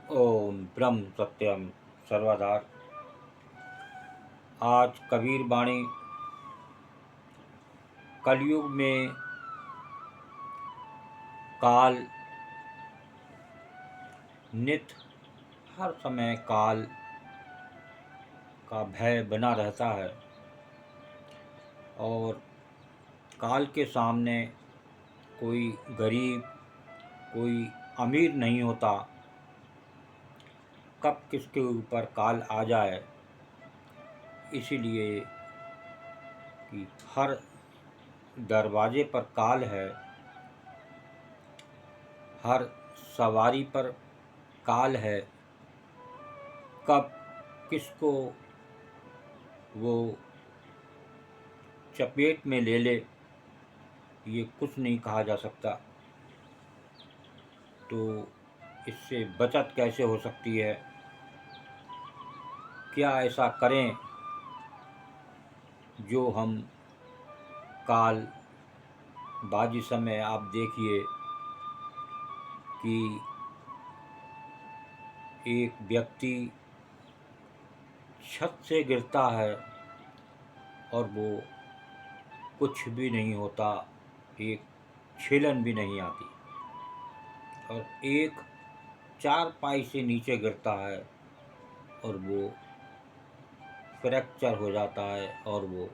ओम ब्रह्म सत्यम सर्वधार। आज कबीर बाणी कलयुग में काल नित हर समय काल का भय बना रहता है और काल के सामने कोई गरीब कोई अमीर नहीं होता। कब किसके ऊपर काल आ जाए, इसीलिए कि हर दरवाजे पर काल है, हर सवारी पर काल है। कब किसको वो चपेट में ले ले, ये कुछ नहीं कहा जा सकता। तो इससे बचत कैसे हो सकती है, क्या ऐसा करें जो हम काल बाजी समय आप देखिए कि एक व्यक्ति छत से गिरता है और वो कुछ भी नहीं होता, एक छीलन भी नहीं आती, और एक चारपाई से नीचे गिरता है और वो फ्रैक्चर हो जाता है और वो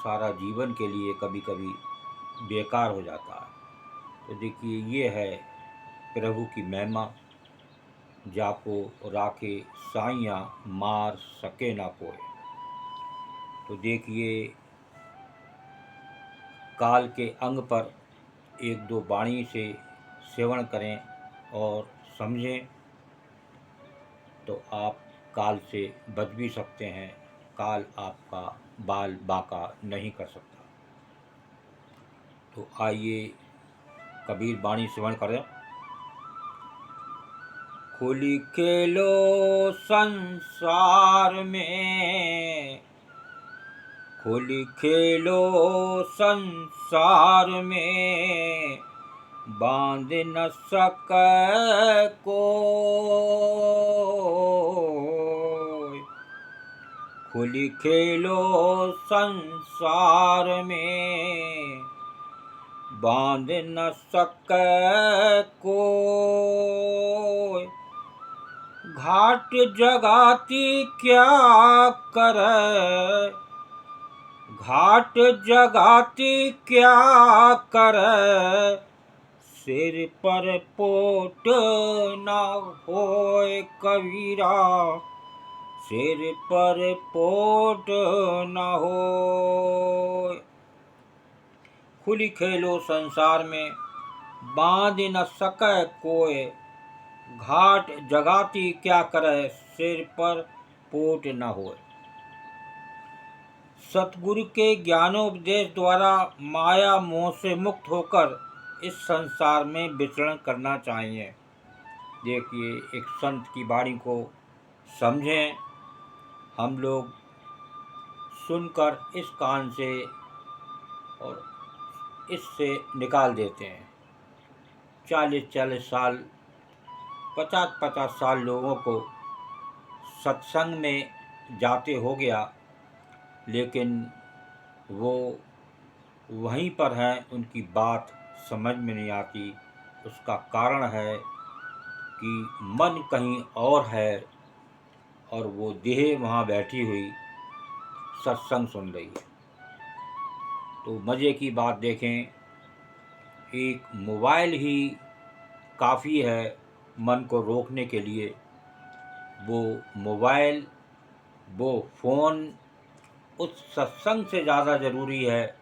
सारा जीवन के लिए कभी कभी बेकार हो जाता है। तो देखिए, ये है प्रभु की महिमा, जाको राखे साइयाँ मार सके ना कोई। तो देखिए, काल के अंग पर एक दो वाणी से सेवन करें और समझें, तो आप काल से बच भी सकते हैं। काल आपका बाल बाका नहीं कर सकता। तो आइए कबीर बाणी सेवन करें। खुली खेलो संसार में, खुली खेलो संसार में, बांध न सके कोई। खुली खेलो संसार में, बांध न सके कोई। घाट जगाती क्या करे, घाट जगाती क्या करे, सिर पर पोट न होए कबीरा, सिर पर पोट न होए। खुली खेलो संसार में, बांध न सके कोई। घाट जगाती क्या करे, सिर पर पोट न होए। सतगुरु के ज्ञानोपदेश द्वारा माया मोह से मुक्त होकर इस संसार में विचरण करना चाहिए। देखिए, एक संत की वाणी को समझें। हम लोग सुनकर इस कान से और इससे निकाल देते हैं। 40-40 साल, 50-50 साल लोगों को सत्संग में जाते हो गया, लेकिन वो वहीं पर हैं, उनकी बात समझ में नहीं आती। उसका कारण है कि मन कहीं और है और वो देह वहाँ बैठी हुई सत्संग सुन रही है। तो मज़े की बात देखें, एक मोबाइल ही काफ़ी है मन को रोकने के लिए। वो मोबाइल, वो फ़ोन उस सत्संग से ज़्यादा ज़रूरी है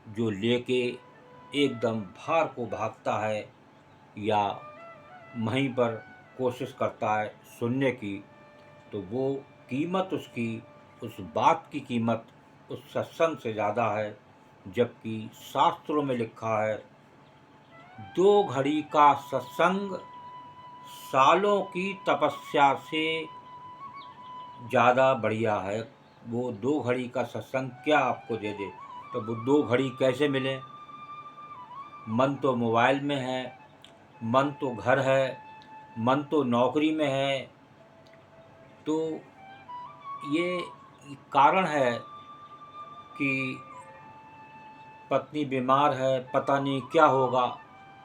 जो लेके एकदम बाहर को भागता है या वहीं पर कोशिश करता है सुनने की। तो वो कीमत उसकी, उस बात की कीमत उस सत्संग से ज़्यादा है। जबकि शास्त्रों में लिखा है, 2 घड़ी का सत्संग सालों की तपस्या से ज़्यादा बढ़िया है। वो 2 घड़ी का सत्संग क्या आपको दे दे, तो वो 2 घड़ी कैसे मिले। मन तो मोबाइल में है, मन तो घर है, मन तो नौकरी में है। तो ये कारण है कि पत्नी बीमार है, पता नहीं क्या होगा,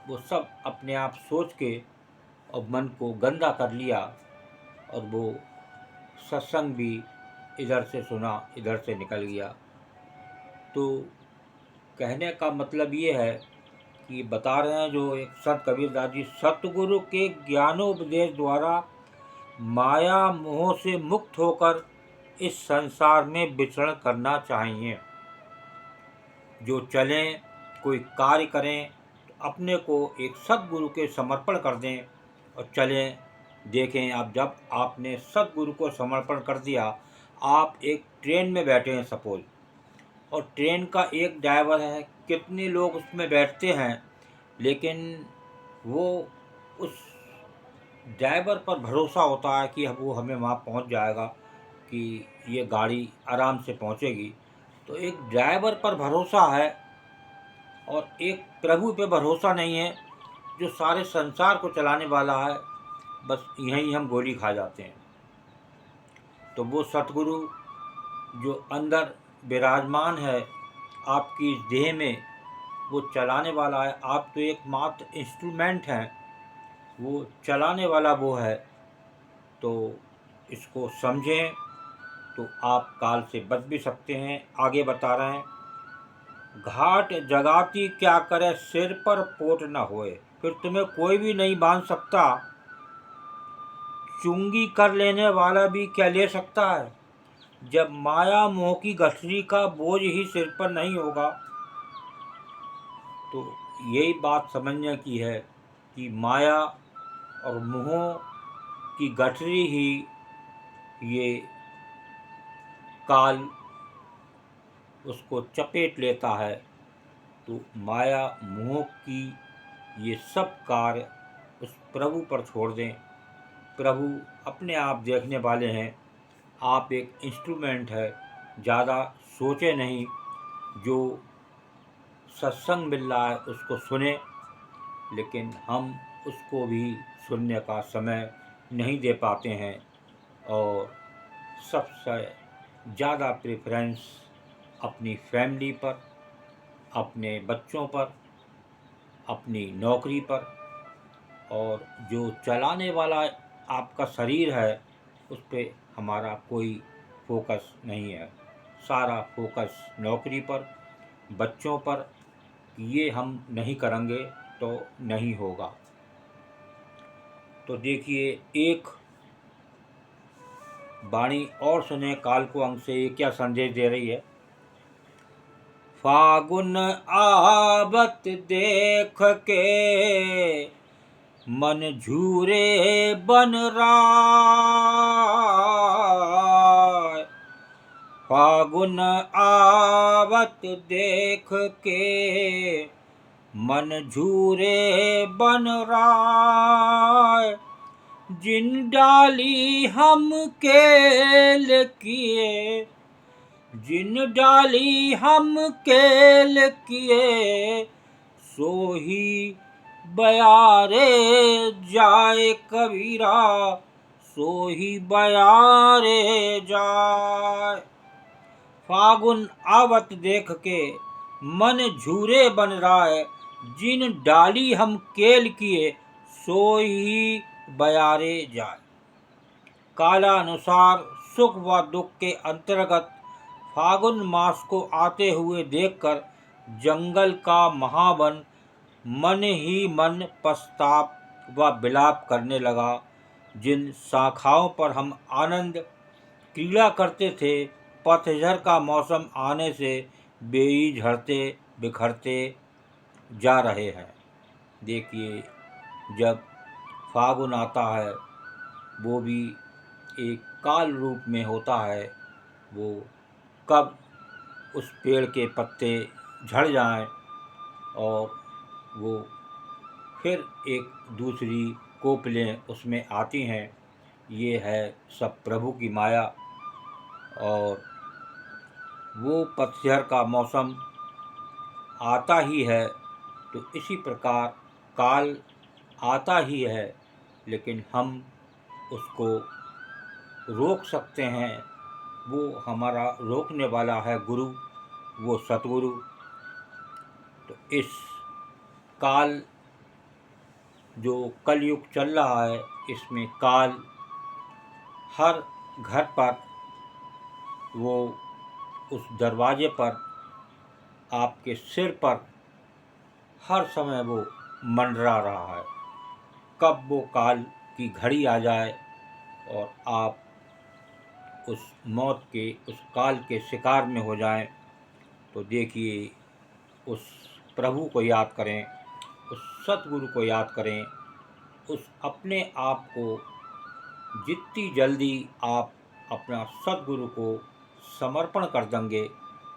वो सब अपने आप सोच के और मन को गंदा कर लिया, और वो सत्संग भी इधर से सुना, इधर से निकल गया। तो कहने का मतलब ये है कि बता रहे हैं जो एक संत कबीरदास जी, सतगुरु के ज्ञानोपदेश द्वारा माया मोह से मुक्त होकर इस संसार में विचरण करना चाहिए। जो चलें, कोई कार्य करें तो अपने को एक सद्गुरु के समर्पण कर दें और चलें। देखें, आप जब आपने सद्गुरु को समर्पण कर दिया, आप एक ट्रेन में बैठे हैं सपोज, और ट्रेन का एक ड्राइवर है, कितने लोग उसमें बैठते हैं, लेकिन वो उस ड्राइवर पर भरोसा होता है कि वो हमें वहाँ पहुँच जाएगा, कि ये गाड़ी आराम से पहुँचेगी। तो एक ड्राइवर पर भरोसा है और एक प्रभु पे भरोसा नहीं है, जो सारे संसार को चलाने वाला है। बस यहीं हम गोली खा जाते हैं। तो वो सतगुरु जो अंदर विराजमान है आपकी इस देह में, वो चलाने वाला है। आप तो एकमात्र इंस्ट्रूमेंट हैं, वो चलाने वाला वो है। तो इसको समझें तो आप काल से बच भी सकते हैं। आगे बता रहे हैं, घाट जगाती क्या करे, सिर पर पोट न होए। फिर तुम्हें कोई भी नहीं बांध सकता, चुंगी कर लेने वाला भी क्या ले सकता है। जब माया मोह की गठरी का बोझ ही सिर पर नहीं होगा। तो यही बात समझने की है कि माया और मोह की गठरी ही ये काल उसको चपेट लेता है। तो माया मोह की ये सब कार्य उस प्रभु पर छोड़ दें। प्रभु अपने आप देखने वाले हैं, आप एक इंस्ट्रूमेंट है। ज़्यादा सोचे नहीं, जो सत्संग मिल रहा है उसको सुने, लेकिन हम उसको भी सुनने का समय नहीं दे पाते हैं। और सबसे ज़्यादा प्रेफरेंस अपनी फैमिली पर, अपने बच्चों पर, अपनी नौकरी पर, और जो चलाने वाला आपका शरीर है उस पर हमारा कोई फोकस नहीं है। सारा फोकस नौकरी पर, बच्चों पर। ये हम नहीं करेंगे तो नहीं होगा। तो देखिए, एक वाणी और सुने कालको अंग से, ये क्या संदेश दे रही है। फागुन आवत देख के मन झूरे बन राय। फागुन आवत देख के मन झूरे बन राय। जिन डाली हम केल किए, जिन डाली हम केल किए, सो ही बयारे जाए कबीरा, सो ही बयारे जाए। फागुन आवत देख के मन झूरे बन राय। जिन डाली हम केल किए, सो ही बयारे जाए। कालानुसार सुख व दुख के अंतर्गत फागुन मास को आते हुए देखकर जंगल का महावन मन ही मन पछताप व विलाप करने लगा। जिन शाखाओं पर हम आनंद क्रीड़ा करते थे, पतझड़ का मौसम आने से बेई झड़ते बिखरते जा रहे हैं। देखिए, जब फागुन आता है, वो भी एक काल रूप में होता है। वो कब उस पेड़ के पत्ते झड़ जाएं और वो फिर एक दूसरी कोपलें उसमें आती हैं, ये है सब प्रभु की माया। और वो पतझड़ का मौसम आता ही है, तो इसी प्रकार काल आता ही है। लेकिन हम उसको रोक सकते हैं। वो हमारा रोकने वाला है गुरु, वो सतगुरु। तो इस काल जो कलयुग चल रहा है, इसमें काल हर घर पर, वो उस दरवाजे पर, आपके सिर पर हर समय वो मंडरा रहा है। कब वो काल की घड़ी आ जाए और आप उस मौत के, उस काल के शिकार में हो जाएं, तो देखिए उस प्रभु को याद करें, उस सतगुरु को याद करें, उस अपने आप को जितनी जल्दी आप अपना सतगुरु को समर्पण कर देंगे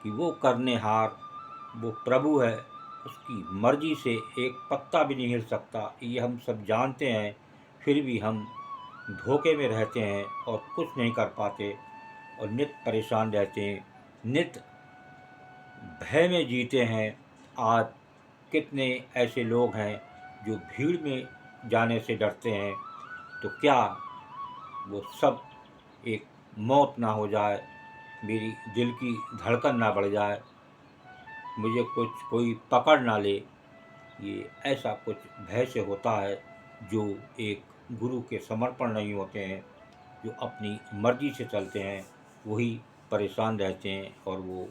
कि वो करनेहार, वो प्रभु है, उसकी मर्जी से एक पत्ता भी नहीं हिल सकता, ये हम सब जानते हैं। फिर भी हम धोखे में रहते हैं और कुछ नहीं कर पाते और नित परेशान रहते हैं, नित भय में जीते हैं। आज कितने ऐसे लोग हैं जो भीड़ में जाने से डरते हैं। तो क्या वो सब एक मौत ना हो जाए, मेरी दिल की धड़कन ना बढ़ जाए, मुझे कुछ कोई पकड़ ना ले, ये ऐसा कुछ भय से होता है जो एक गुरु के समर्पण नहीं होते हैं, जो अपनी मर्जी से चलते हैं, वही परेशान रहते हैं और वो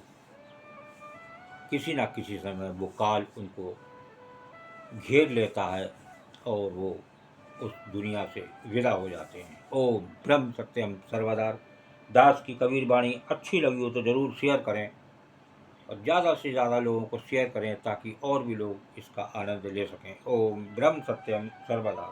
किसी ना किसी समय वो काल उनको घेर लेता है और वो उस दुनिया से विदा हो जाते हैं। ओम ब्रह्म सत्यम सर्वदा। दास की कबीर वाणी अच्छी लगी हो तो ज़रूर शेयर करें और ज़्यादा से ज़्यादा लोगों को शेयर करें ताकि और भी लोग इसका आनंद ले सकें। ओम ब्रह्म सत्यम सर्वदा।